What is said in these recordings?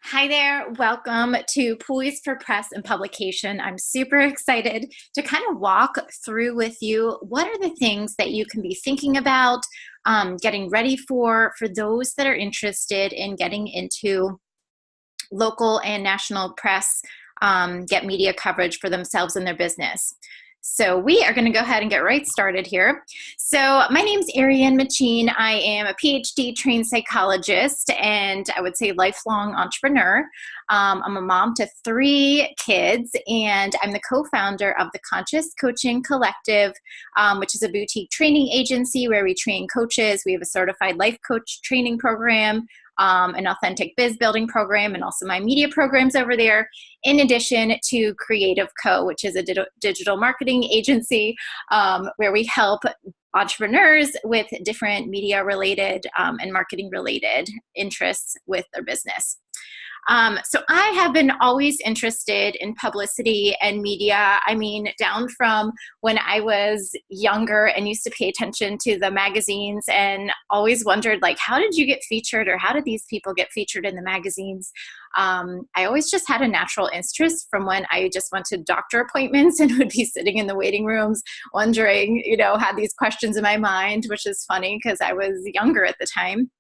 Hi there, welcome to Poised for Press and Publication. I'm super excited to kind of walk through with you what are the things that you can be thinking about, getting ready for those that are interested in getting into local and national press, get media coverage for themselves and their business. So we are going to go ahead and get right started here. So my name's Ariane Machine. I am a PhD trained psychologist and I would say lifelong entrepreneur. I'm a mom to 3 kids and I'm the co-founder of the Conscious Coaching Collective, which is a boutique training agency where we train coaches. We have a certified life coach training program, an authentic biz building program, and also my media programs over there, in addition to Creative Co., which is a digital marketing agency where we help entrepreneurs with different media related and marketing related interests with their business. So I have been always interested in publicity and media. I mean, down from when I was younger and used to pay attention to the magazines and always wondered, like, how did you get featured or how did these people get featured in the magazines? I always just had a natural interest from when I just went to doctor appointments and would be sitting in the waiting rooms wondering, had these questions in my mind, which is funny because I was younger at the time.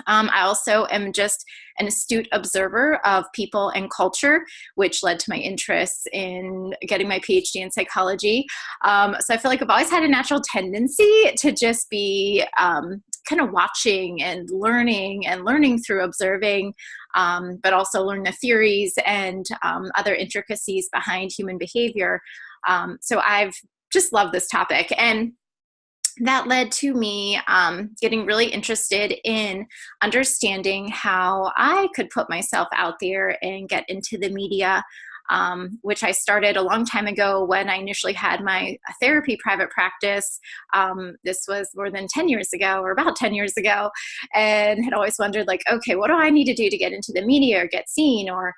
I also am just an astute observer of people and culture, which led to my interests in getting my PhD in psychology. So I feel like I've always had a natural tendency to just be kind of watching and learning through observing, but also learn the theories and other intricacies behind human behavior. So I've just loved this topic. And that led to me getting really interested in understanding how I could put myself out there and get into the media, which I started a long time ago when I initially had my therapy private practice. This was more than 10 years ago, or about 10 years ago, and had always wondered, like, okay, what do I need to do to get into the media or get seen or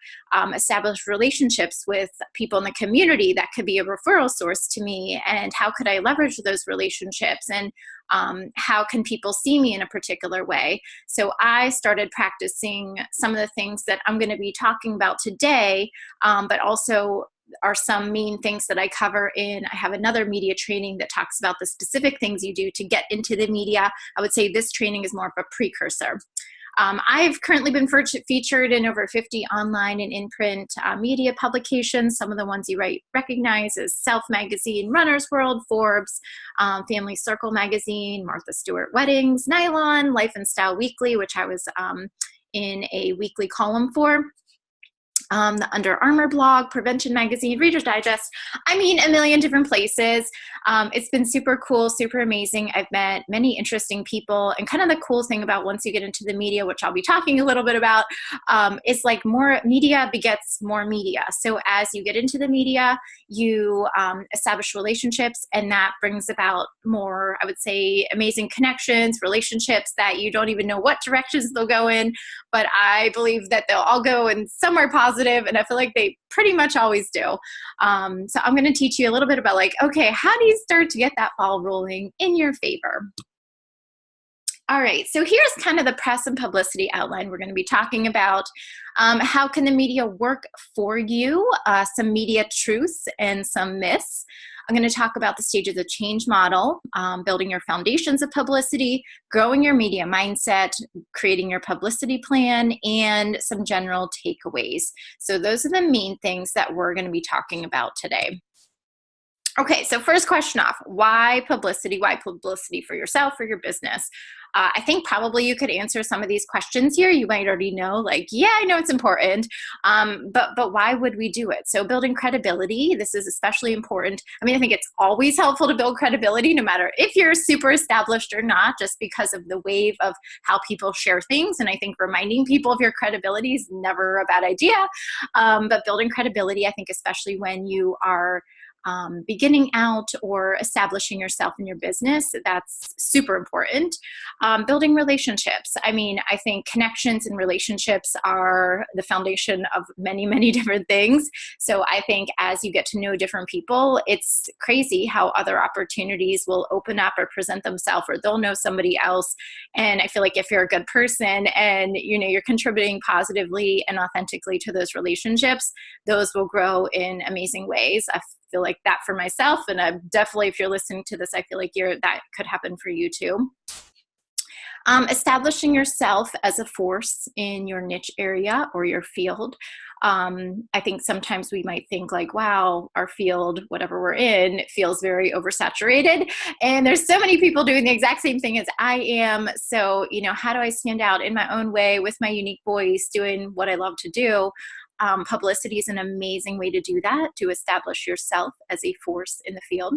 establish relationships with people in the community that could be a referral source to me, and how could I leverage those relationships, and how can people see me in a particular way? So I started practicing some of the things that I'm going to be talking about today, but also are some main things that I cover in. I have another media training that talks about the specific things you do to get into the media. I would say this training is more of a precursor. I've currently been featured in over 50 online and in-print media publications. Some of the ones you might recognize is Self Magazine, Runner's World, Forbes, Family Circle Magazine, Martha Stewart Weddings, Nylon, Life and Style Weekly, which I was in a weekly column for. The Under Armour blog, Prevention Magazine, Reader's Digest, I mean, a million different places. It's been super cool, super amazing. I've met many interesting people, and kind of the cool thing about once you get into the media, which I'll be talking a little bit about, is like more media begets more media. So as you get into the media, you establish relationships, and that brings about more, I would say, amazing connections, relationships that you don't even know what directions they'll go in, but I believe that they'll all go in somewhere positive, and I feel like they pretty much always do. So I'm going to teach you a little bit about, like, okay, how do you start to get that ball rolling in your favor? All right, so here's kind of the press and publicity outline. We're going to be talking about how can the media work for you, some media truths and some myths. I'm going to talk about the stages of change model, building your foundations of publicity, growing your media mindset, creating your publicity plan, and some general takeaways. So those are the main things that we're going to be talking about today. Okay, so first question off, why publicity? Why publicity for yourself or your business? I think probably you could answer some of these questions here. You might already know, like, yeah, I know it's important, but why would we do it? So building credibility, this is especially important. I mean, I think it's always helpful to build credibility, no matter if you're super established or not, just because of the wave of how people share things. And I think reminding people of your credibility is never a bad idea. But building credibility, I think, especially when you are beginning out or establishing yourself in your business. That's super important. Building relationships. I mean, I think connections and relationships are the foundation of many, many different things. So I think as you get to know different people, it's crazy how other opportunities will open up or present themselves, or they'll know somebody else. And I feel like if you're a good person and you're contributing positively and authentically to those relationships, those will grow in amazing ways. I feel like that for myself, and I'm definitely, if you're listening to this, I feel like that could happen for you too. Establishing yourself as a force in your niche area or your field. I think sometimes we might think like, wow, our field, whatever we're in, feels very oversaturated. And there's so many people doing the exact same thing as I am. So, how do I stand out in my own way with my unique voice, doing what I love to do? Publicity is an amazing way to do that, to establish yourself as a force in the field.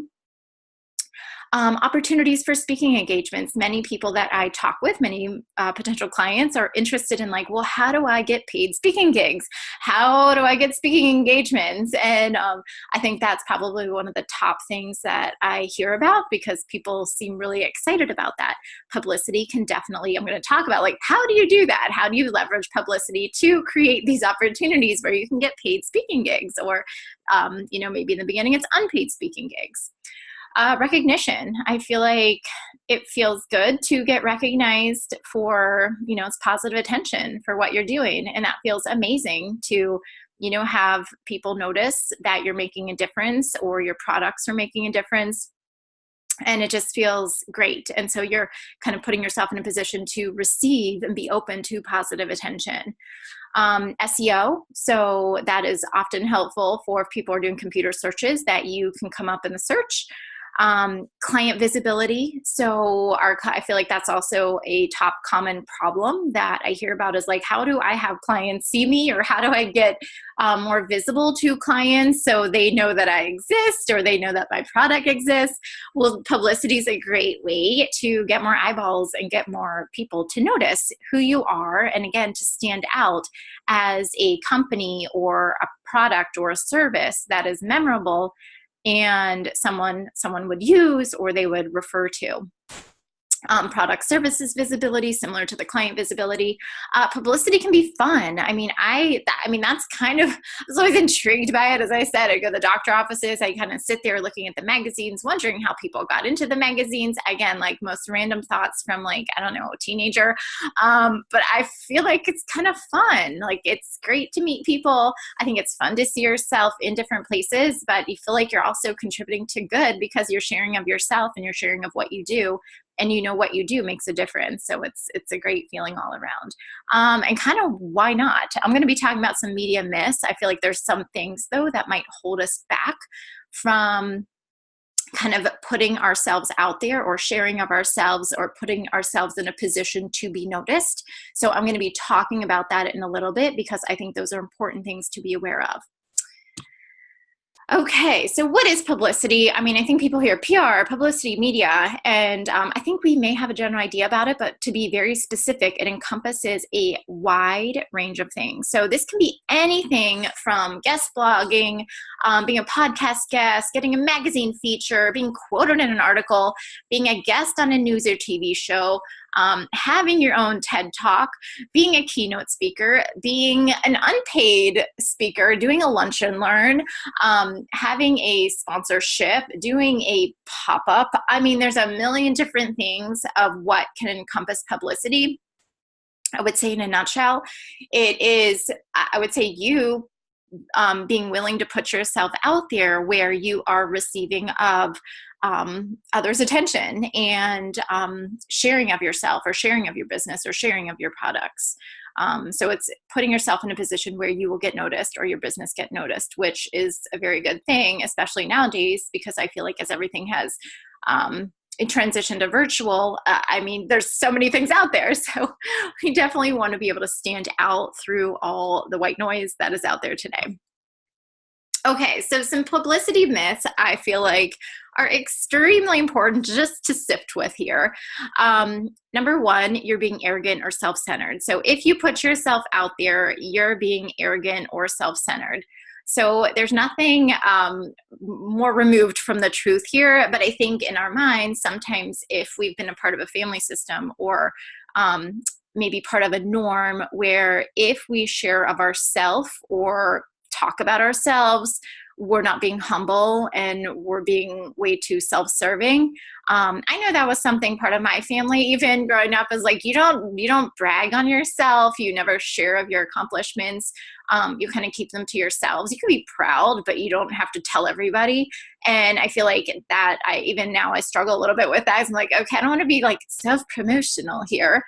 Opportunities for speaking engagements. Many people that I talk with, many potential clients, are interested in like, well, how do I get paid speaking gigs? How do I get speaking engagements? And I think that's probably one of the top things that I hear about, because people seem really excited about that. Publicity can definitely, I'm going to talk about like, how do you do that? How do you leverage publicity to create these opportunities where you can get paid speaking gigs, or, maybe in the beginning it's unpaid speaking gigs. Recognition. I feel like it feels good to get recognized for, it's positive attention for what you're doing. And that feels amazing to, have people notice that you're making a difference or your products are making a difference. And it just feels great. And so you're kind of putting yourself in a position to receive and be open to positive attention. SEO. So that is often helpful for if people are doing computer searches, that you can come up in the search. Client visibility. So I feel like that's also a top common problem that I hear about, is like, how do I have clients see me, or how do I get more visible to clients so they know that I exist, or they know that my product exists? Well, publicity is a great way to get more eyeballs and get more people to notice who you are. And again, to stand out as a company or a product or a service that is memorable and someone would use or they would refer to. Product services visibility, similar to the client visibility. Publicity can be fun. I mean, that's kind of, I was always intrigued by it. As I said, I go to the doctor offices, I kind of sit there looking at the magazines, wondering how people got into the magazines. Again, like most random thoughts from like, I don't know, a teenager. But I feel like it's kind of fun. Like, it's great to meet people. I think it's fun to see yourself in different places, but you feel like you're also contributing to good because you're sharing of yourself and you're sharing of what you do. And what you do makes a difference. So it's a great feeling all around. And kind of, why not? I'm going to be talking about some media myths. I feel like there's some things though that might hold us back from kind of putting ourselves out there, or sharing of ourselves, or putting ourselves in a position to be noticed. So I'm going to be talking about that in a little bit, because I think those are important things to be aware of. Okay, so what is publicity? I mean, I think people hear PR, publicity, media, and I think we may have a general idea about it, but to be very specific, it encompasses a wide range of things. So this can be anything from guest blogging, being a podcast guest, getting a magazine feature, being quoted in an article, being a guest on a news or TV show, having your own TED Talk, being a keynote speaker, being an unpaid speaker, doing a lunch and learn, having a sponsorship, doing a pop-up. I mean, there's a million different things of what can encompass publicity. I would say in a nutshell, it is, I would say, you being willing to put yourself out there where you are receiving of others' attention, and sharing of yourself, or sharing of your business, or sharing of your products. So it's putting yourself in a position where you will get noticed, or your business get noticed, which is a very good thing, especially nowadays, because I feel like as everything has transitioned to virtual, I mean, there's so many things out there. So we definitely want to be able to stand out through all the white noise that is out there today. Okay, so some publicity myths I feel like are extremely important just to sift with here. Number one, you're being arrogant or self-centered. So if you put yourself out there, you're being arrogant or self-centered. So there's nothing more removed from the truth here. But I think in our minds, sometimes if we've been a part of a family system or maybe part of a norm where if we share of ourself or talk about ourselves, we're not being humble and we're being way too self-serving. I know that was something part of my family, even growing up, is like, you don't brag on yourself. You never share of your accomplishments. You kind of keep them to yourselves. You can be proud, but you don't have to tell everybody. And I feel like that even now I struggle a little bit with that. I'm like, okay, I don't want to be like self-promotional here.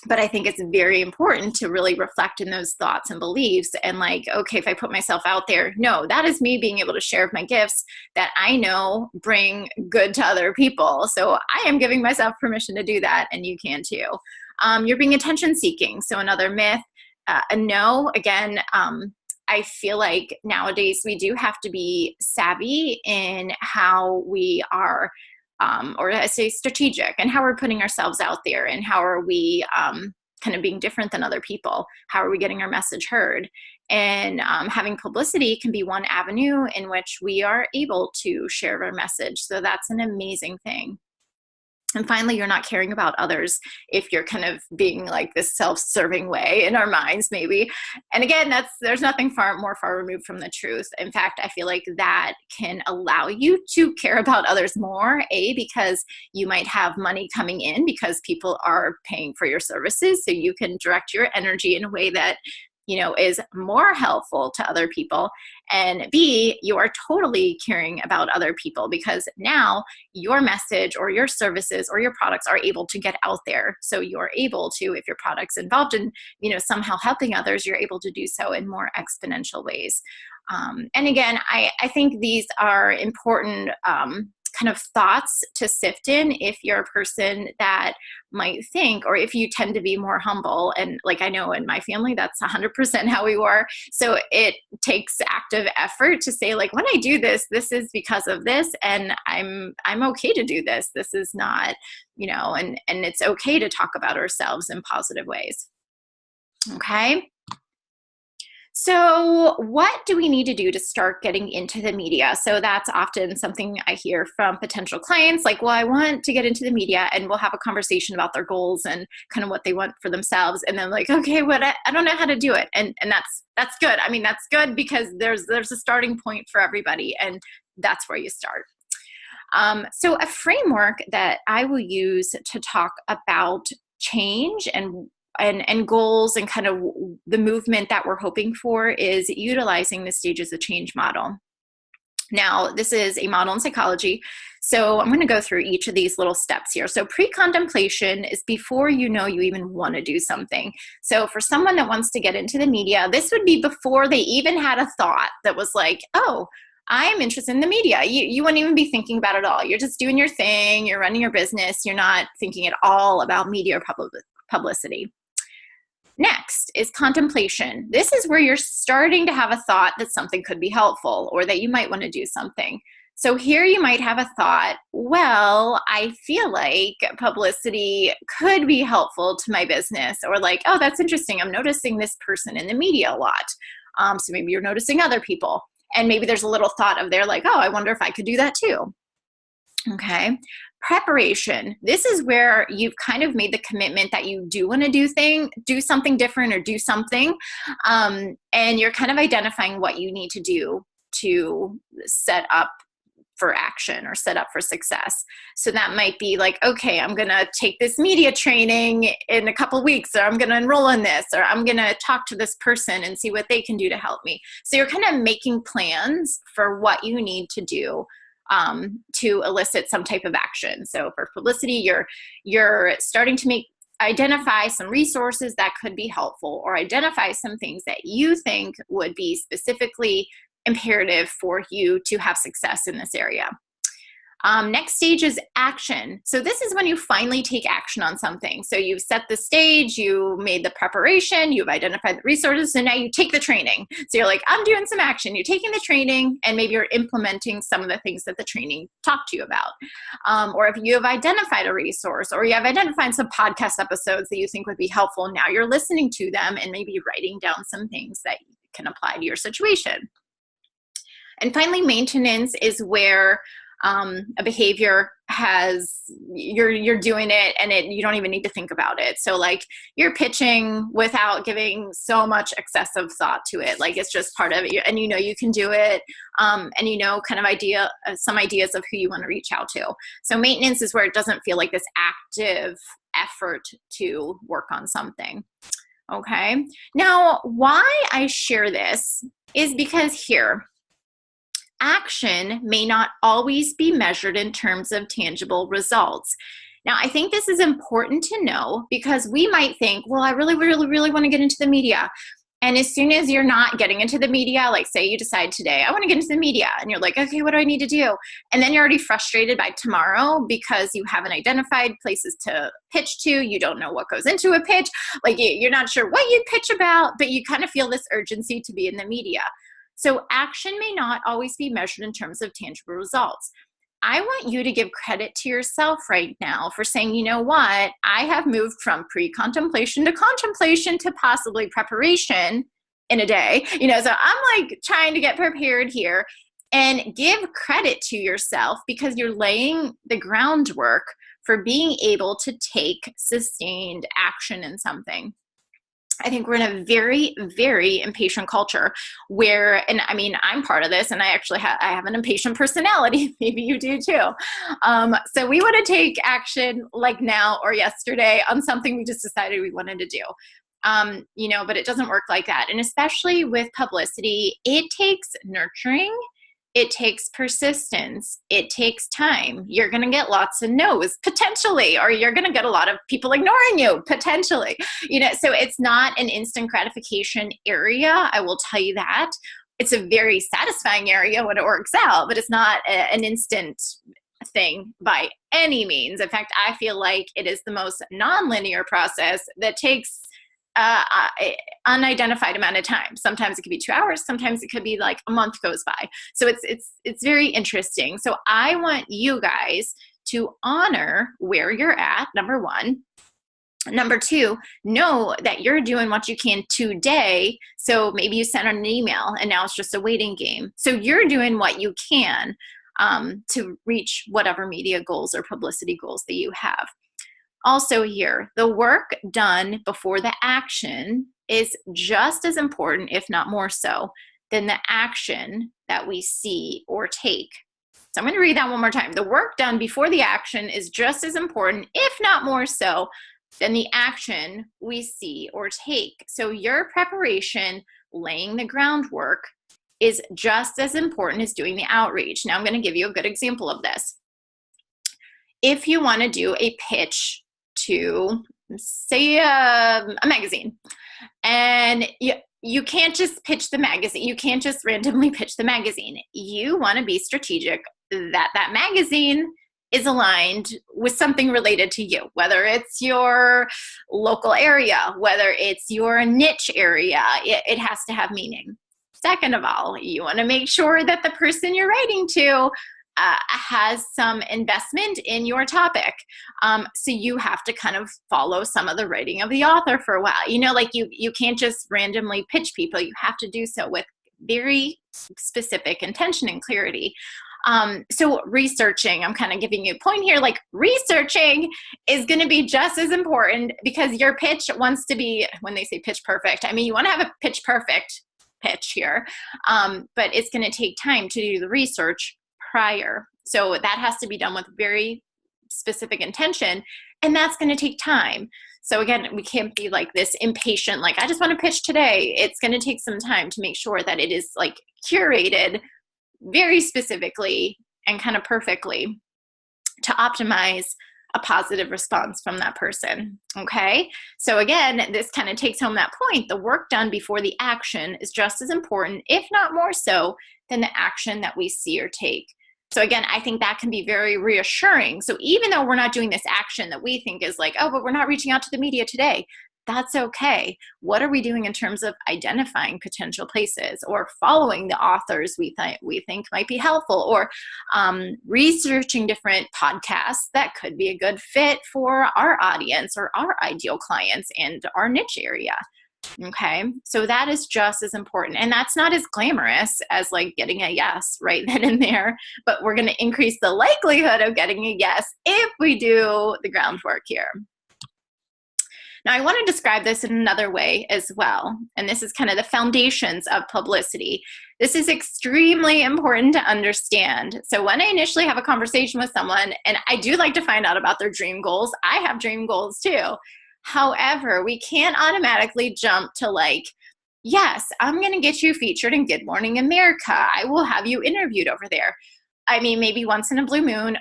But I think it's very important to really reflect in those thoughts and beliefs and like, okay, if I put myself out there, no, that is me being able to share my gifts that I know bring good to other people. So I am giving myself permission to do that, and you can too. You're being attention seeking. So another myth, no, again, I feel like nowadays we do have to be savvy in how we are or I say strategic, and how we're putting ourselves out there, and how are we kind of being different than other people? How are we getting our message heard? And having publicity can be one avenue in which we are able to share our message. So that's an amazing thing. And finally, you're not caring about others if you're kind of being like this self-serving way in our minds, maybe. And again, there's nothing more far removed from the truth. In fact, I feel like that can allow you to care about others more, because you might have money coming in because people are paying for your services. So you can direct your energy in a way that is more helpful to other people. And B, you are totally caring about other people because now your message or your services or your products are able to get out there. So you're able to, if your product's involved in, somehow helping others, you're able to do so in more exponential ways. And again, I think these are important kind of thoughts to sift in if you're a person that might think, or if you tend to be more humble. And like I know in my family, that's 100% how we were. So it takes active effort to say, like, when I do this, this is because of this, and I'm okay to do this. This is not, and it's okay to talk about ourselves in positive ways. Okay. So what do we need to do to start getting into the media? So that's often something I hear from potential clients, like, well, I want to get into the media, and we'll have a conversation about their goals and kind of what they want for themselves. And then like, okay, I don't know how to do it. And that's good. I mean, that's good because there's a starting point for everybody, and that's where you start. So a framework that I will use to talk about change and goals and kind of the movement that we're hoping for is utilizing the stages of change model. Now, this is a model in psychology. So I'm going to go through each of these little steps here. So pre-contemplation is before you even want to do something. So for someone that wants to get into the media, this would be before they even had a thought that was like, oh, I'm interested in the media. You wouldn't even be thinking about it at all. You're just doing your thing. You're running your business. You're not thinking at all about media or publicity. Next is contemplation. This is where you're starting to have a thought that something could be helpful or that you might want to do something. So here you might have a thought, well, I feel like publicity could be helpful to my business, or like, oh, that's interesting. I'm noticing this person in the media a lot. So maybe you're noticing other people, and maybe there's a little thought of there like, oh, I wonder if I could do that too. Okay. Preparation. This is where you've kind of made the commitment that you do want to do something different or do something. And you're kind of identifying what you need to do to set up for action or set up for success. So that might be like, okay, I'm going to take this media training in a couple of weeks, or I'm going to enroll in this, or I'm going to talk to this person and see what they can do to help me. So you're kind of making plans for what you need to do to elicit some type of action. So for publicity, you're starting to identify some resources that could be helpful, or identify some things that you think would be specifically imperative for you to have success in this area. Next stage is action. So this is when you finally take action on something. So you've set the stage, you made the preparation, you've identified the resources, and now you take the training. So you're like, I'm doing some action. You're taking the training, and maybe you're implementing some of the things that the training talked to you about. Or if you have identified a resource, or you have identified some podcast episodes that you think would be helpful, now you're listening to them and maybe writing down some things that can apply to your situation. And finally, maintenance is where a behavior you're doing it and you don't even need to think about it. So like you're pitching without giving so much excessive thought to it. Like it's just part of it and you can do it. And kind of some ideas of who you want to reach out to. So maintenance is where it doesn't feel like this active effort to work on something. Okay. Now, why I share this is because here, action may not always be measured in terms of tangible results. Now, I think this is important to know because we might think, well, I really, really, really want to get into the media. And as soon as you're not getting into the media, like say you decide today, I want to get into the media, and you're like, okay, what do I need to do? And then you're already frustrated by tomorrow because you haven't identified places to pitch to. You don't know what goes into a pitch. Like you're not sure what you pitch about, but you kind of feel this urgency to be in the media. So action may not always be measured in terms of tangible results. I want you to give credit to yourself right now for saying, you know what, I have moved from pre-contemplation to contemplation to possibly preparation in a day. So I'm like trying to get prepared here, and give credit to yourself because you're laying the groundwork for being able to take sustained action in something. I think we're in a very, very impatient culture where, and I mean, I'm part of this, and I actually I have an impatient personality. Maybe you do too. So we want to take action like now or yesterday on something we just decided we wanted to do. But it doesn't work like that. And especially with publicity, it takes nurturing. It takes persistence. It takes time. You're going to get lots of no's potentially, or you're going to get a lot of people ignoring you potentially. So it's not an instant gratification area. I will tell you that. It's a very satisfying area when it works out, but it's not an instant thing by any means. In fact, I feel like it is the most nonlinear process that takes unidentified amount of time. Sometimes it could be 2 hours. Sometimes it could be like a month goes by. So it's very interesting. So I want you guys to honor where you're at, number one. Number two, know that you're doing what you can today. So maybe you sent out an email and now it's just a waiting game. So you're doing what you can to reach whatever media goals or publicity goals that you have. Also here, the work done before the action is just as important, if not more so, than the action that we see or take. So I'm going to read that one more time. The work done before the action is just as important, if not more so, than the action we see or take. So your preparation, laying the groundwork, is just as important as doing the outreach. Now I'm going to give you a good example of this. If you want to do a pitch to, say, a magazine, and you can't just pitch the magazine. You can't just randomly pitch the magazine. You want to be strategic that magazine is aligned with something related to you, whether it's your local area, whether it's your niche area. It has to have meaning. Second of all, you want to make sure that the person you're writing to has some investment in your topic. So you have to kind of follow some of the writing of the author for a while. Like you can't just randomly pitch people. You have to do so with very specific intention and clarity. So researching, I'm kind of giving you a point here, like researching is going to be just as important because your pitch wants to be, when they say pitch perfect, I mean, you want to have a pitch perfect pitch here, but it's going to take time to do the research prior. So that has to be done with very specific intention, and that's going to take time. So again, we can't be like this impatient, like I just want to pitch today. It's going to take some time to make sure that it is like curated very specifically and kind of perfectly to optimize a positive response from that person. Okay. So again, this kind of takes home that point. The work done before the action is just as important, if not more so, than the action that we see or take. So again, I think that can be very reassuring. So even though we're not doing this action that we think is like, oh, but we're not reaching out to the media today, that's okay. What are we doing in terms of identifying potential places or following the authors we think might be helpful, or researching different podcasts that could be a good fit for our audience or our ideal clients and our niche area? Okay, so that is just as important. And that's not as glamorous as like getting a yes right then and there, but we're going to increase the likelihood of getting a yes if we do the groundwork here. Now, I want to describe this in another way as well. And this is kind of the foundations of publicity. This is extremely important to understand. So when I initially have a conversation with someone, and I do like to find out about their dream goals, I have dream goals too. However, we can't automatically jump to like, yes, I'm going to get you featured in Good Morning America. I will have you interviewed over there. I mean, maybe once in a blue moon,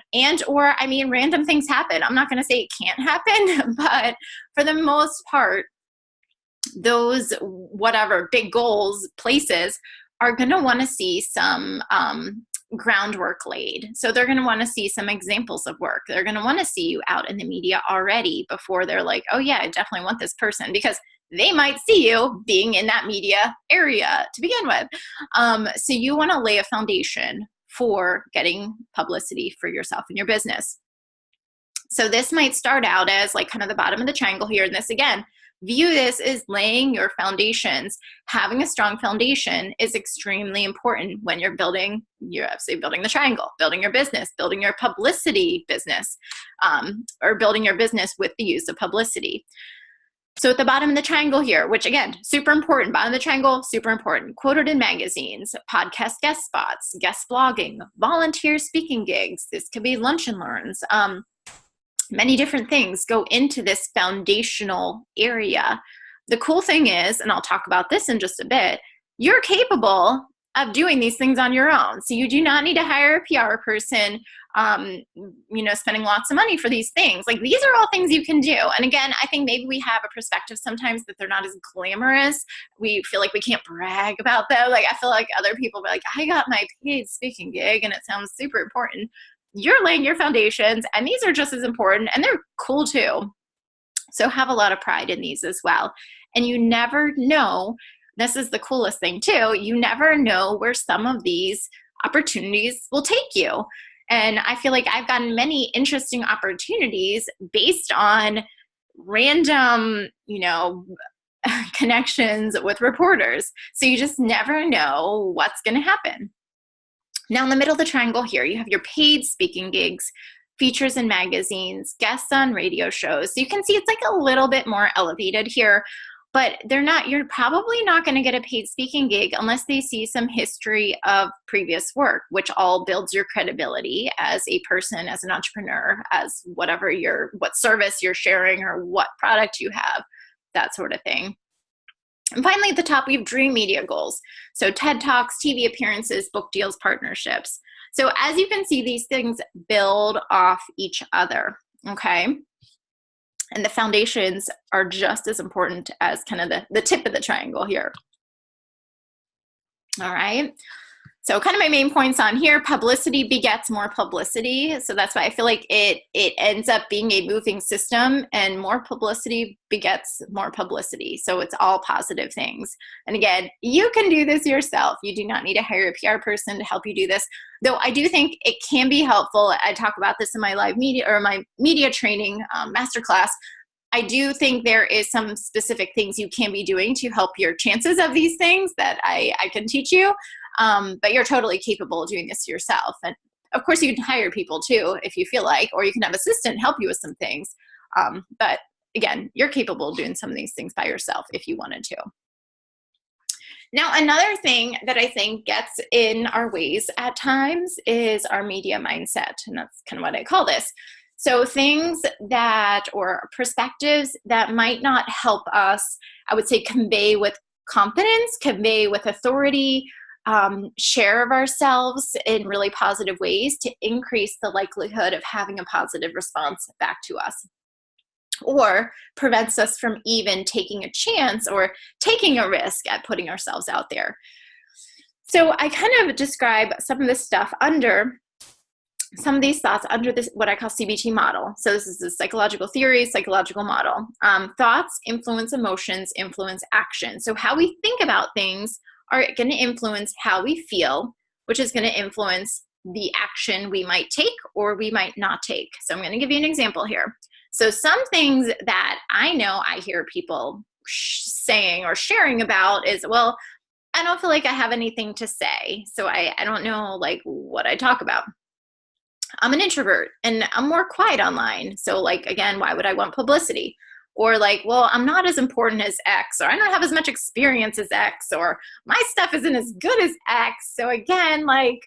or I mean, random things happen. I'm not going to say it can't happen, but for the most part, those whatever big goals, places are going to want to see some groundwork laid. So they're going to want to see some examples of work. They're going to want to see you out in the media already before they're like, oh yeah, I definitely want this person, because they might see you being in that media area to begin with. So you want to lay a foundation for getting publicity for yourself and your business. So this might start out as like kind of the bottom of the triangle here. And this, again, view this as laying your foundations. Having a strong foundation is extremely important when you're building, you're absolutely building the triangle, building your business, building your publicity business, or building your business with the use of publicity. So at the bottom of the triangle here, which again, super important, bottom of the triangle, super important, quoted in magazines, podcast guest spots, guest blogging, volunteer speaking gigs. This could be lunch and learns. Many different things go into this foundational area. The cool thing is, and I'll talk about this in just a bit, you're capable of doing these things on your own. So you do not need to hire a PR person, spending lots of money for these things. Like, these are all things you can do. And again, I think maybe we have a perspective sometimes that they're not as glamorous. We feel like we can't brag about them. Like, I feel like other people be like, I got my paid speaking gig and it sounds super important. You're laying your foundations, and these are just as important, and they're cool too. So have a lot of pride in these as well. And you never know, this is the coolest thing too, you never know where some of these opportunities will take you. And I feel like I've gotten many interesting opportunities based on random, connections with reporters. So you just never know what's going to happen. Now in the middle of the triangle here, you have your paid speaking gigs, features in magazines, guests on radio shows. So you can see it's like a little bit more elevated here, but you're probably not going to get a paid speaking gig unless they see some history of previous work, which all builds your credibility as a person, as an entrepreneur, as what service you're sharing or what product you have, that sort of thing. And finally, at the top, we have dream media goals. So TED Talks, TV appearances, book deals, partnerships. So as you can see, these things build off each other, okay? And the foundations are just as important as kind of the tip of the triangle here. All right. So kind of my main points on here, publicity begets more publicity. So that's why I feel like it ends up being a moving system, and more publicity begets more publicity. So it's all positive things. And again, you can do this yourself. You do not need to hire a PR person to help you do this. Though I do think it can be helpful. I talk about this in my live media or my media training masterclass. I do think there is some specific things you can be doing to help your chances of these things that I can teach you. But you're totally capable of doing this yourself. And of course you can hire people too, if you feel like, or you can have an assistant help you with some things. But again, you're capable of doing some of these things by yourself if you wanted to. Now, another thing that I think gets in our ways at times is our media mindset. And that's kind of what I call this. So things or perspectives that might not help us, I would say, convey with confidence, convey with authority, share of ourselves in really positive ways to increase the likelihood of having a positive response back to us, or prevents us from even taking a chance or taking a risk at putting ourselves out there. So I kind of describe some of this stuff some of these thoughts under this, what I call CBT model. So this is a psychological theory, psychological model. Thoughts influence emotions, influence action. So how we think about things are going to influence how we feel, which is going to influence the action we might take or we might not take. So I'm going to give you an example here. So some things that I know I hear people saying or sharing about is, well, I don't feel like I have anything to say. So I don't know like what I talk about. I'm an introvert and I'm more quiet online. So like, again, why would I want publicity? Or like, well, I'm not as important as X, or I don't have as much experience as X, or my stuff isn't as good as X. So again, like,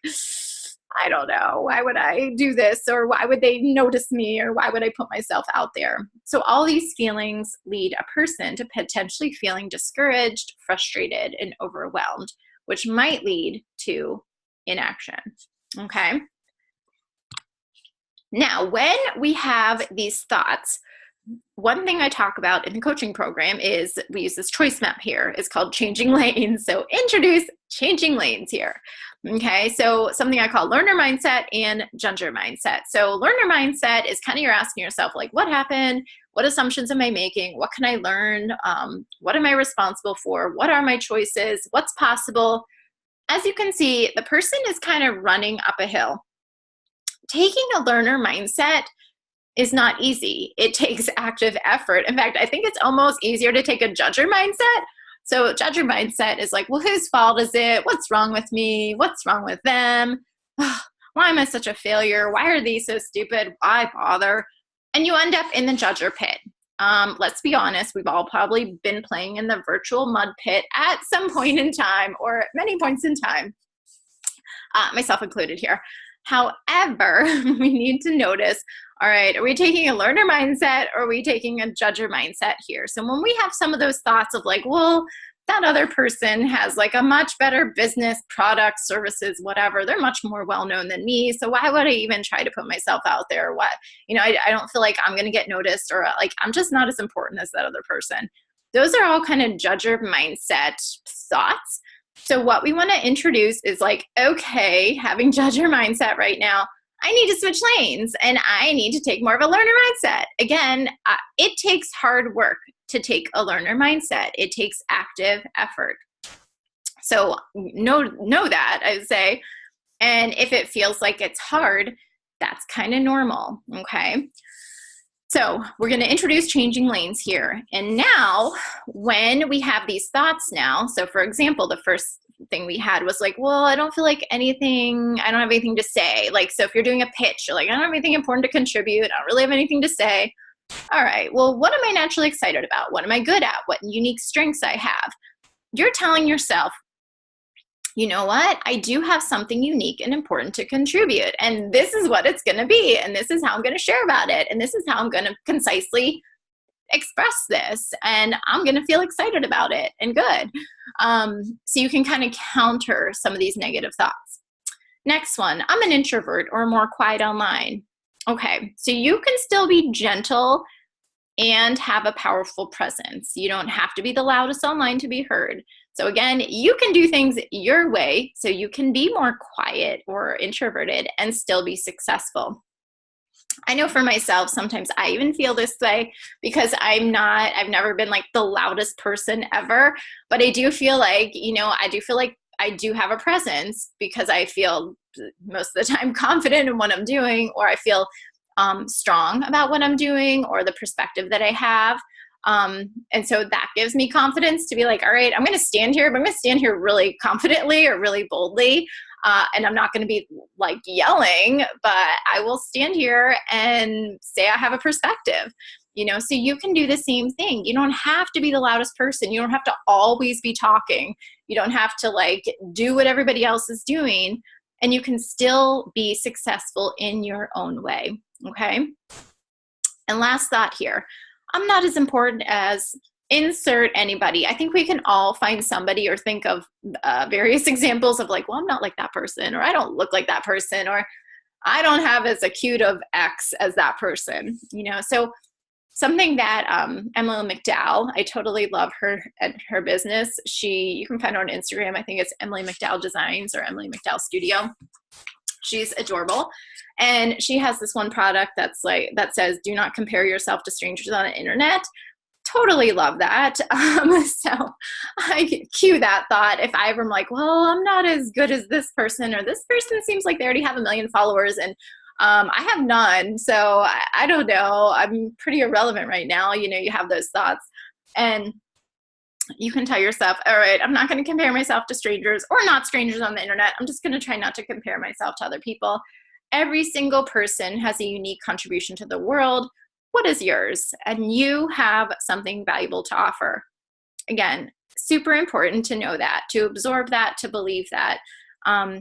I don't know, why would I do this? Or why would they notice me? Or why would I put myself out there? So all these feelings lead a person to potentially feeling discouraged, frustrated, and overwhelmed, which might lead to inaction. Okay. Now, when we have these thoughts, one thing I talk about in the coaching program is we use this choice map here. It's called changing lanes. So introduce changing lanes here. Okay, so something I call learner mindset and judger mindset. So learner mindset is kind of you're asking yourself, like, what happened? What assumptions am I making? What can I learn? What am I responsible for? What are my choices? What's possible? As you can see, the person is kind of running up a hill. Taking a learner mindset is not easy. It takes active effort. In fact, I think it's almost easier to take a judger mindset. So judger mindset is like, well, whose fault is it? What's wrong with me? What's wrong with them? Why am I such a failure? Why are these so stupid? Why bother? And you end up in the judger pit. Let's be honest, we've all probably been playing in the virtual mud pit at some point in time or at many points in time, myself included here. However, we need to notice, all right, are we taking a learner mindset or are we taking a judger mindset here? So when we have some of those thoughts of like, well, that other person has like a much better business, product, services, whatever, they're much more well-known than me. So why would I even try to put myself out there? What, I don't feel like I'm going to get noticed, or like, I'm just not as important as that other person. Those are all kind of judger mindset thoughts. So what we want to introduce is like, okay, having judger mindset right now, I need to switch lanes and I need to take more of a learner mindset. Again, it takes hard work to take a learner mindset. It takes active effort. So know that, I would say. And if it feels like it's hard, that's kind of normal, okay? So we're going to introduce changing lanes here. And now when we have these thoughts now, so for example, the first thing we had was like, well, I don't feel like anything, I don't have anything to say. Like, so if you're doing a pitch, you're like, I don't have anything important to contribute. I don't really have anything to say. All right, well, what am I naturally excited about? What am I good at? What unique strengths I have? You're telling yourself, you know what? I do have something unique and important to contribute. And this is what it's going to be. And this is how I'm going to share about it. And this is how I'm going to concisely express this. And I'm going to feel excited about it and good. So you can kind of counter some of these negative thoughts. Next one, I'm an introvert or more quiet online. Okay, so you can still be gentle and have a powerful presence. You don't have to be the loudest online to be heard. So again, you can do things your way, so you can be more quiet or introverted and still be successful. I know for myself, sometimes I even feel this way because I've never been like the loudest person ever, but I do feel like, I do have a presence because I feel most of the time confident in what I'm doing, or I feel strong about what I'm doing or the perspective that I have. And so that gives me confidence to be like, all right, I'm going to stand here, but I'm going to stand here really confidently or really boldly. And I'm not going to be like yelling, but I will stand here and say I have a perspective, so you can do the same thing. You don't have to be the loudest person. You don't have to always be talking. You don't have to like do what everybody else is doing, and you can still be successful in your own way. Okay. And last thought here, I'm not as important as insert anybody. I think we can all find somebody or think of various examples of like, well, I'm not like that person, or I don't look like that person, or I don't have as acute of X as that person, So something that Emily McDowell, I totally love her and her business. You can find her on Instagram. I think it's Emily McDowell Designs or Emily McDowell Studio. She's adorable. And she has this one product that says, do not compare yourself to strangers on the internet. Totally love that. So I cue that thought. If I ever am like, well, I'm not as good as this person, or this person seems like they already have 1 million followers and I have none. So I don't know. I'm pretty irrelevant right now. You have those thoughts. And you can tell yourself, all right, I'm not going to compare myself to strangers or not strangers on the internet. I'm just going to try not to compare myself to other people. Every single person has a unique contribution to the world. What is yours? And you have something valuable to offer. Again, super important to know that, to absorb that, to believe that,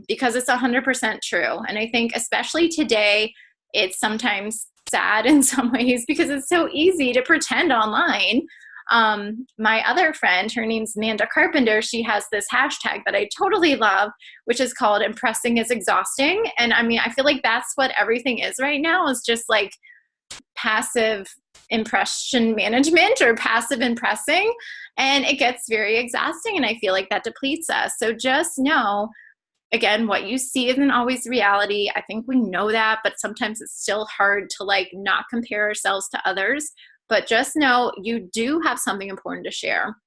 because it's 100% true. And I think especially today, it's sometimes sad in some ways because it's so easy to pretend online. My other friend, her name's Amanda Carpenter, she has this hashtag that I totally love, which is called "Impressing is Exhausting." And I mean, I feel like that's what everything is right now, is just like passive impression management or passive impressing. And it gets very exhausting. And I feel like that depletes us. So just know, again, what you see isn't always reality. I think we know that, but sometimes it's still hard to like not compare ourselves to others. But just know you do have something important to share.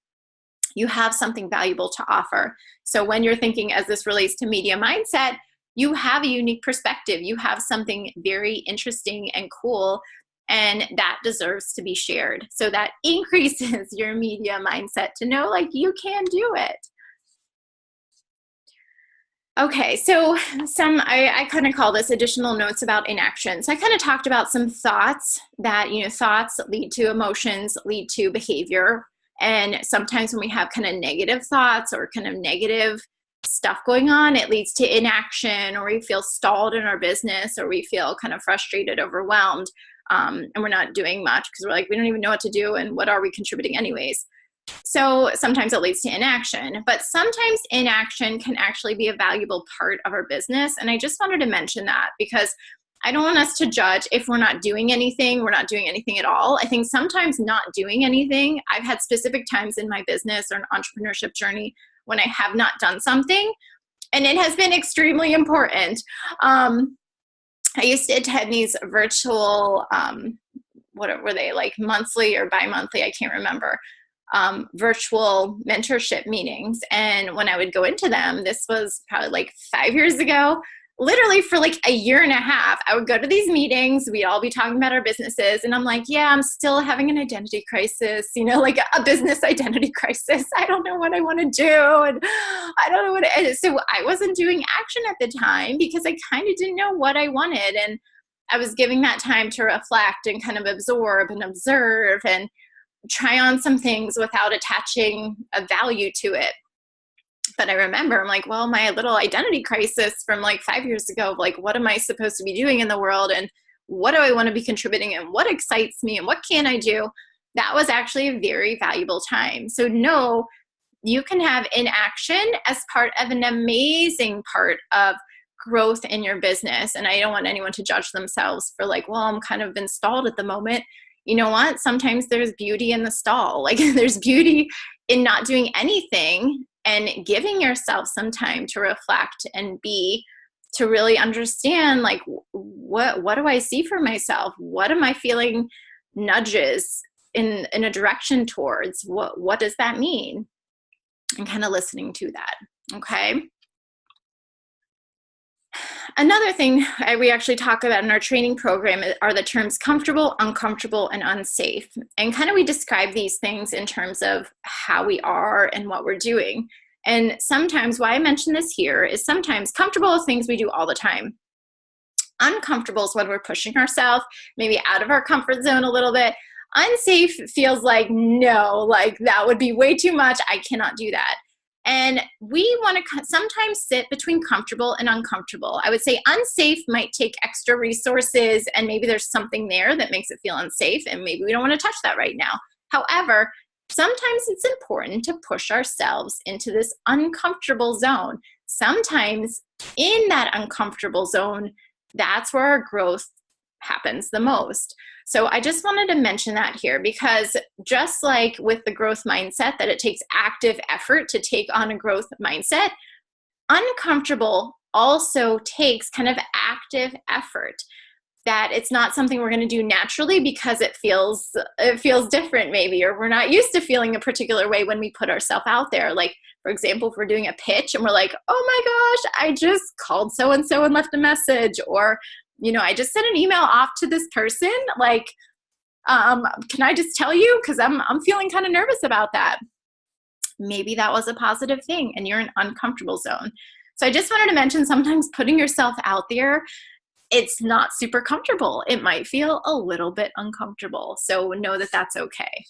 You have something valuable to offer. So when you're thinking as this relates to media mindset, you have a unique perspective. You have something very interesting and cool, and that deserves to be shared. So that increases your media mindset to know like you can do it. Okay, so I kind of call this additional notes about inaction. So I kind of talked about some thoughts that, thoughts lead to emotions, lead to behavior. And sometimes when we have kind of negative thoughts or kind of negative stuff going on, it leads to inaction, or we feel stalled in our business, or we feel kind of frustrated, overwhelmed, and we're not doing much because we're like, we don't even know what to do, and what are we contributing anyways? So sometimes it leads to inaction, but sometimes inaction can actually be a valuable part of our business. And I just wanted to mention that because I don't want us to judge if we're not doing anything, we're not doing anything at all. I think sometimes not doing anything, I've had specific times in my business or an entrepreneurship journey when I have not done something, and it has been extremely important. I used to attend these virtual, what were they, like monthly or bi-monthly, I can't remember, virtual mentorship meetings. And when I would go into them, this was probably like 5 years ago, literally for like a year and a half, I would go to these meetings, we'd all be talking about our businesses. And I'm like, yeah, I'm still having an identity crisis, like a business identity crisis. I don't know what I want to do. And I don't know what it is. So I wasn't doing action at the time because I kind of didn't know what I wanted. And I was giving that time to reflect and kind of absorb and observe and try on some things without attaching a value to it. But I remember I'm like, well, my little identity crisis from like 5 years ago, like, what am I supposed to be doing in the world? And what do I want to be contributing? And what excites me? And what can I do? That was actually a very valuable time. So no, you can have inaction as part of an amazing part of growth in your business. And I don't want anyone to judge themselves for like, well, I'm kind of installed at the moment. You know what? Sometimes there's beauty in the stall. Like there's beauty in not doing anything and giving yourself some time to reflect and to really understand, like, what do I see for myself? What am I feeling nudges in a direction towards? What does that mean? And kind of listening to that. Okay. Another thing we actually talk about in our training program are the terms comfortable, uncomfortable, and unsafe. And kind of we describe these things in terms of how we are and what we're doing. And sometimes why I mention this here is sometimes comfortable is things we do all the time. Uncomfortable is when we're pushing ourselves maybe out of our comfort zone a little bit. Unsafe feels like, no, like that would be way too much. I cannot do that. And we want to sometimes sit between comfortable and uncomfortable. I would say unsafe might take extra resources, and maybe there's something there that makes it feel unsafe, and maybe we don't want to touch that right now. However, sometimes it's important to push ourselves into this uncomfortable zone. Sometimes in that uncomfortable zone, that's where our growth happens the most. So I just wanted to mention that here, because just like with the growth mindset, that it takes active effort to take on a growth mindset, uncomfortable also takes kind of active effort. That it's not something we're going to do naturally because it feels different maybe, or we're not used to feeling a particular way when we put ourselves out there. Like, for example, if we're doing a pitch and we're like, oh my gosh, I just called so-and-so and left a message, or I just sent an email off to this person. Like, can I just tell you? Because I'm feeling kind of nervous about that. Maybe that was a positive thing and you're in uncomfortable zone. So I just wanted to mention, sometimes putting yourself out there, it's not super comfortable. It might feel a little bit uncomfortable. So know that that's okay.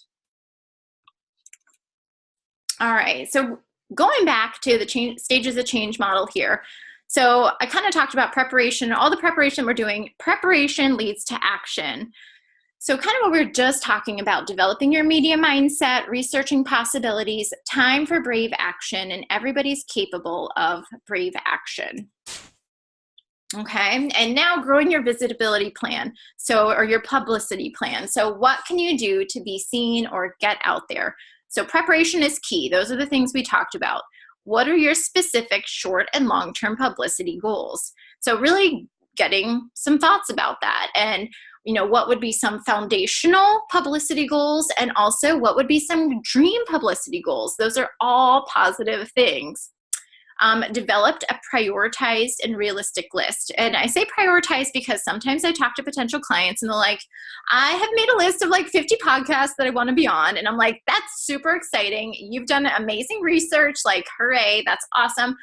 All right, so going back to the stages of change model here. So I kind of talked about preparation, all the preparation we're doing. Preparation leads to action. So kind of what we were just talking about, developing your media mindset, researching possibilities, time for brave action, and everybody's capable of brave action. Okay, and now growing your visibility plan, or your publicity plan. So what can you do to be seen or get out there? So preparation is key. Those are the things we talked about. What are your specific short and long-term publicity goals? So really getting some thoughts about that, and what would be some foundational publicity goals, and also what would be some dream publicity goals. Those are all positive things. Developed a prioritized and realistic list. And I say prioritized because sometimes I talk to potential clients and they're like, I have made a list of like 50 podcasts that I want to be on. And I'm like, that's super exciting. You've done amazing research. Like, hooray, that's awesome.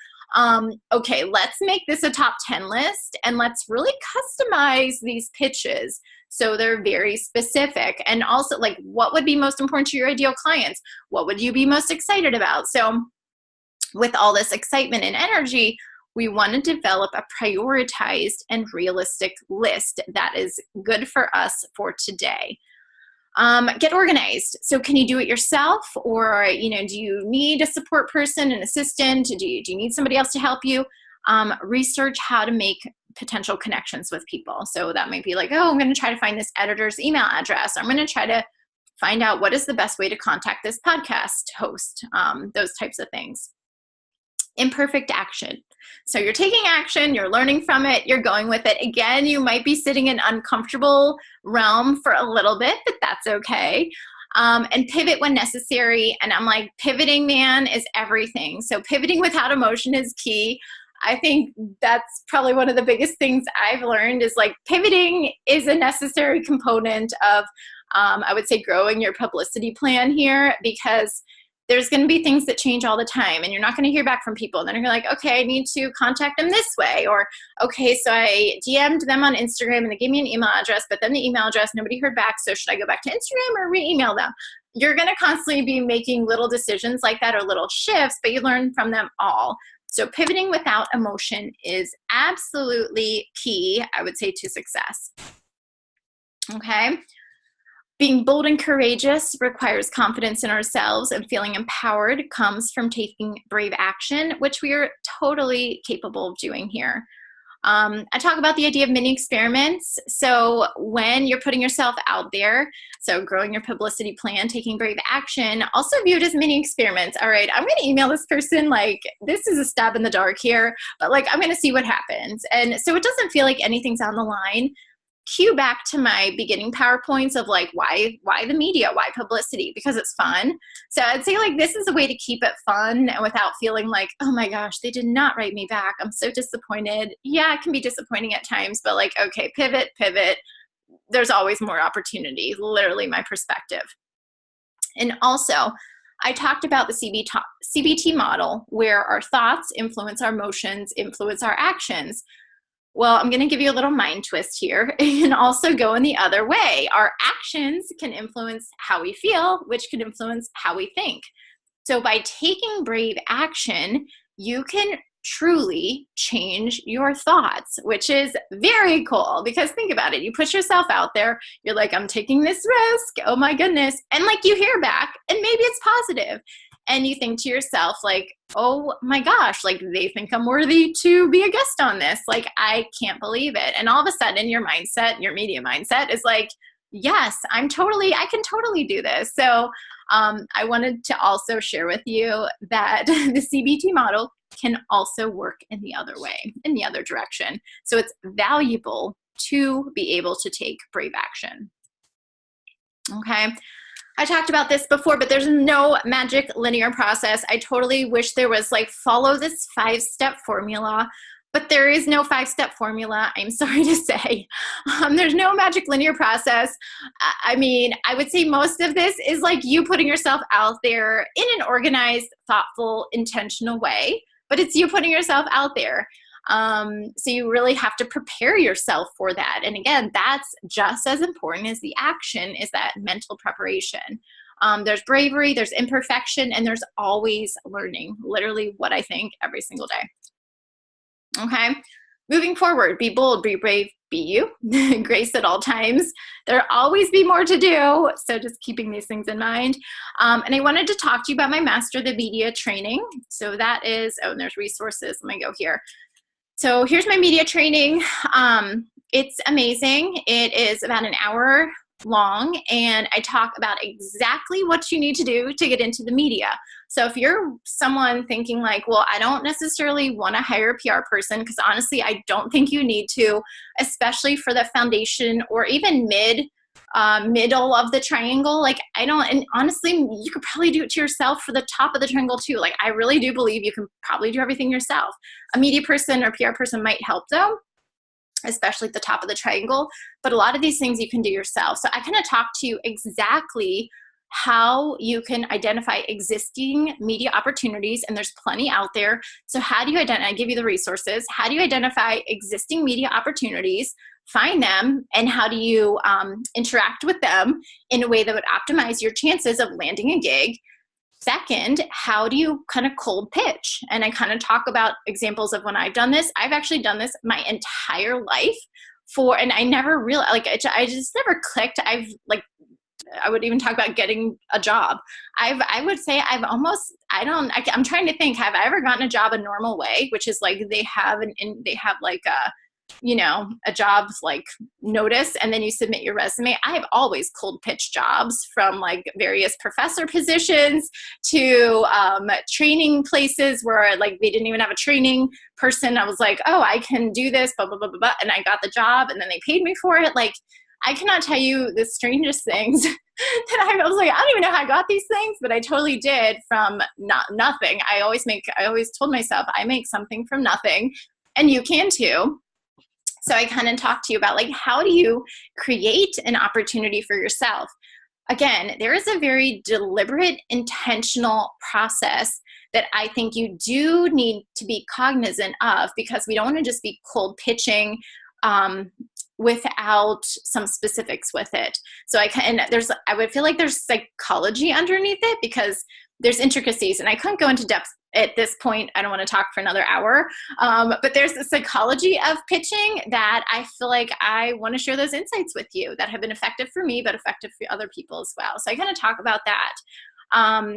Okay, let's make this a top 10 list and let's really customize these pitches so they're very specific. And also, like, what would be most important to your ideal clients? What would you be most excited about? So with all this excitement and energy, we want to develop a prioritized and realistic list that is good for us for today. Get organized. So can you do it yourself, or do you need a support person, an assistant? Do you need somebody else to help you? Research how to make potential connections with people. So that might be like, oh, I'm going to try to find this editor's email address. I'm going to try to find out what is the best way to contact this podcast host. Those types of things. Imperfect action. So you're taking action, you're learning from it, you're going with it. Again, you might be sitting in uncomfortable realm for a little bit, but that's okay. And pivot when necessary. And I'm like, pivoting, man, is everything. So pivoting without emotion is key. I think that's probably one of the biggest things I've learned is like pivoting is a necessary component of, I would say, growing your publicity plan here, because there's going to be things that change all the time and you're not going to hear back from people. And then you're like, okay, I need to contact them this way. Or, okay, so I DM'd them on Instagram and they gave me an email address, but then the email address, nobody heard back. So should I go back to Instagram or re-email them? You're going to constantly be making little decisions like that or little shifts, but you learn from them all. So pivoting without emotion is absolutely key, I would say, to success. Okay. Being bold and courageous requires confidence in ourselves, and feeling empowered comes from taking brave action, which we are totally capable of doing here. I talk about the idea of mini experiments. So when you're putting yourself out there, so growing your publicity plan, taking brave action, also viewed as mini experiments. All right, I'm going to email this person, like, this is a stab in the dark here, but like, I'm going to see what happens. And so it doesn't feel like anything's on the line. Cue back to my beginning PowerPoints of like, why the media, why publicity? Because it's fun. So I'd say like, this is a way to keep it fun and without feeling like, oh my gosh, they did not write me back. I'm so disappointed. Yeah, it can be disappointing at times, but like, okay, pivot. There's always more opportunity, literally my perspective. And also, I talked about the CBT model, where our thoughts influence our emotions, influence our actions. Well, I'm going to give you a little mind twist here and also go in the other way. Our actions can influence how we feel, which can influence how we think. So by taking brave action, you can truly change your thoughts, which is very cool, because think about it. You put yourself out there. You're like, I'm taking this risk. Oh my goodness. And like, you hear back and maybe it's positive. And you think to yourself, like, oh my gosh, like, they think I'm worthy to be a guest on this. Like, I can't believe it. And all of a sudden your mindset, your media mindset is like, yes, I can totally do this. So I wanted to also share with you that the CBT model can also work in the other way, in the other direction. So it's valuable to be able to take brave action. Okay. I talked about this before, but there's no magic linear process. I totally wish there was like, follow this 5-step formula. But there is no 5-step formula, I'm sorry to say. There's no magic linear process. I mean, I would say most of this is like you putting yourself out there in an organized, thoughtful, intentional way, but it's you putting yourself out there. So you really have to prepare yourself for that. And again, that's just as important as the action, is that mental preparation. There's bravery, there's imperfection, and there's always learning. Literally what I think every single day. Okay, moving forward, be bold, be brave, be you. Grace at all times. There'll always be more to do, so just keeping these things in mind. And I wanted to talk to you about my Master the Media training. So that is, oh, and there's resources. Let me go here. So here's my media training. It's amazing. It is about an hour long, and I talk about exactly what you need to do to get into the media. So if you're someone thinking like, well, I don't necessarily want to hire a PR person, because honestly, I don't think you need to, especially for the foundation or even middle of the triangle. Like I don't, and honestly, you could probably do it to yourself for the top of the triangle too. Like I really do believe you can probably do everything yourself. A media person or PR person might help though, especially at the top of the triangle, but a lot of these things you can do yourself. So I kind of talk to you exactly how you can identify existing media opportunities, and there's plenty out there. So how do you identify, I give you the resources, how do you identify existing media opportunities, find them, and how do you interact with them in a way that would optimize your chances of landing a gig? Second, how do you kind of cold pitch? And I kind of talk about examples of when I've done this. I've actually done this my entire life and I never realized, like, I just never clicked. I would even talk about getting a job. I would say I'm trying to think, have I ever gotten a job a normal way, which is like they have like a job's like notice, and then you submit your resume. I've always cold pitched jobs, from like various professor positions to training places where like they didn't even have a training person. I was like, oh, I can do this, blah, blah, blah, blah, blah. And I got the job, and then they paid me for it. Like, I cannot tell you the strangest things that I was like, I don't even know how I got these things, but I totally did from nothing. I always told myself I make something from nothing, and you can too. So I kind of talked to you about like, how do you create an opportunity for yourself? Again, there is a very deliberate, intentional process that I think you do need to be cognizant of, because we don't want to just be cold pitching without some specifics with it. So I would feel like there's psychology underneath it, because there's intricacies, and I couldn't go into depth at this point. I don't want to talk for another hour, but there's the psychology of pitching that I feel like I want to share those insights with you that have been effective for me, but effective for other people as well. So I kind of talk about that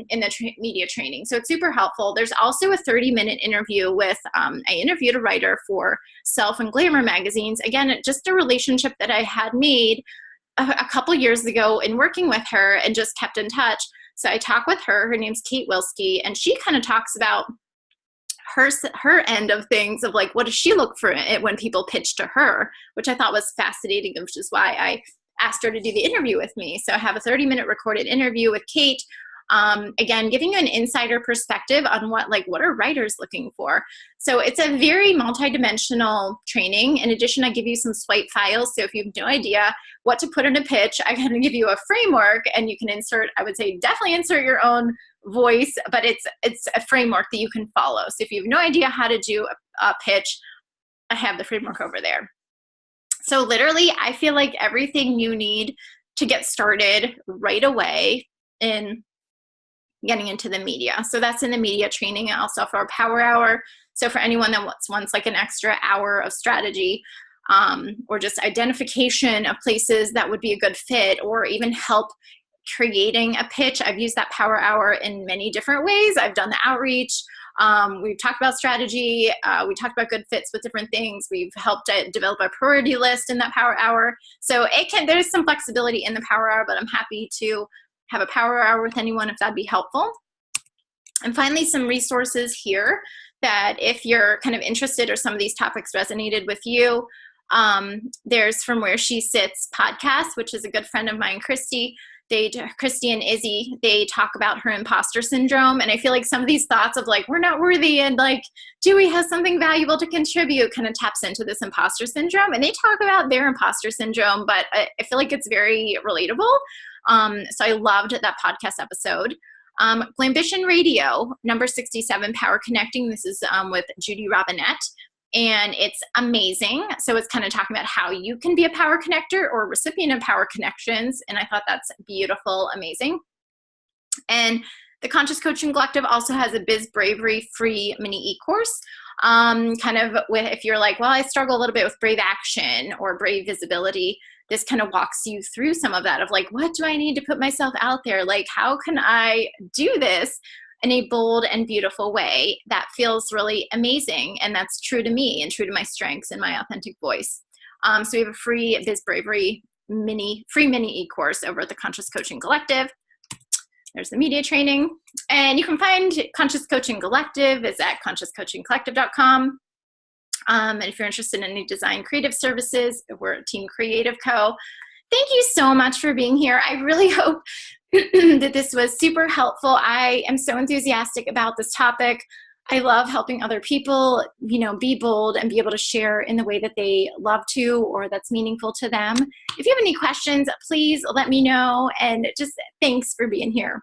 in the media training. So it's super helpful. There's also a 30-minute interview with, I interviewed a writer for Self and Glamour magazines. Again, just a relationship that I had made a couple years ago in working with her, and just kept in touch. So I talk with her. Her name's Kate Wilski, and she kind of talks about her end of things, of like, what does she look for it when people pitch to her, which I thought was fascinating, which is why I asked her to do the interview with me. So I have a 30-minute recorded interview with Kate. Again, giving you an insider perspective on what are writers looking for. So it's a very multidimensional training. In addition, I give you some swipe files. So if you have no idea what to put in a pitch, I kind of give you a framework, and you can I would say definitely insert your own voice, but it's a framework that you can follow. So if you have no idea how to do a pitch, I have the framework over there. So literally, I feel like everything you need to get started right away in getting into the media. So that's in the media training, and also for our power hour. So for anyone that wants like an extra hour of strategy, or just identification of places that would be a good fit, or even help creating a pitch, I've used that power hour in many different ways. I've done the outreach. We've talked about strategy. We talked about good fits with different things. We've helped develop a priority list in that power hour. So there's some flexibility in the power hour, but I'm happy to have a power hour with anyone if that'd be helpful. And finally, some resources here that if you're kind of interested, or some of these topics resonated with you, There's From Where She Sits podcast, which is a good friend of mine, Christy. Christy and Izzy, they talk about her imposter syndrome. And I feel like some of these thoughts of like, we're not worthy and like, do we have something valuable to contribute, kind of taps into this imposter syndrome. And they talk about their imposter syndrome, but I feel like it's very relatable. So I loved that podcast episode. Glambition Radio, number 67, Power Connecting. This is with Judy Robinette. And it's amazing. So it's kind of talking about how you can be a power connector or a recipient of power connections. And I thought that's beautiful, amazing. And the Conscious Coaching Collective also has a Biz Bravery free mini e-course. Kind of with, if you're like, well, I struggle a little bit with brave action or brave visibility, this kind of walks you through some of that of like, what do I need to put myself out there? Like, how can I do this in a bold and beautiful way that feels really amazing, and that's true to me and true to my strengths and my authentic voice. So we have a free Biz Bravery free mini e-course over at the Conscious Coaching Collective. There's the media training. And you can find Conscious Coaching Collective is at consciouscoachingcollective.com. And if you're interested in any design creative services, we're a Team Creative Co. Thank you so much for being here. I really hope that this was super helpful. I am so enthusiastic about this topic. I love helping other people, be bold and be able to share in the way that they love to or that's meaningful to them. If you have any questions, please let me know. And just thanks for being here.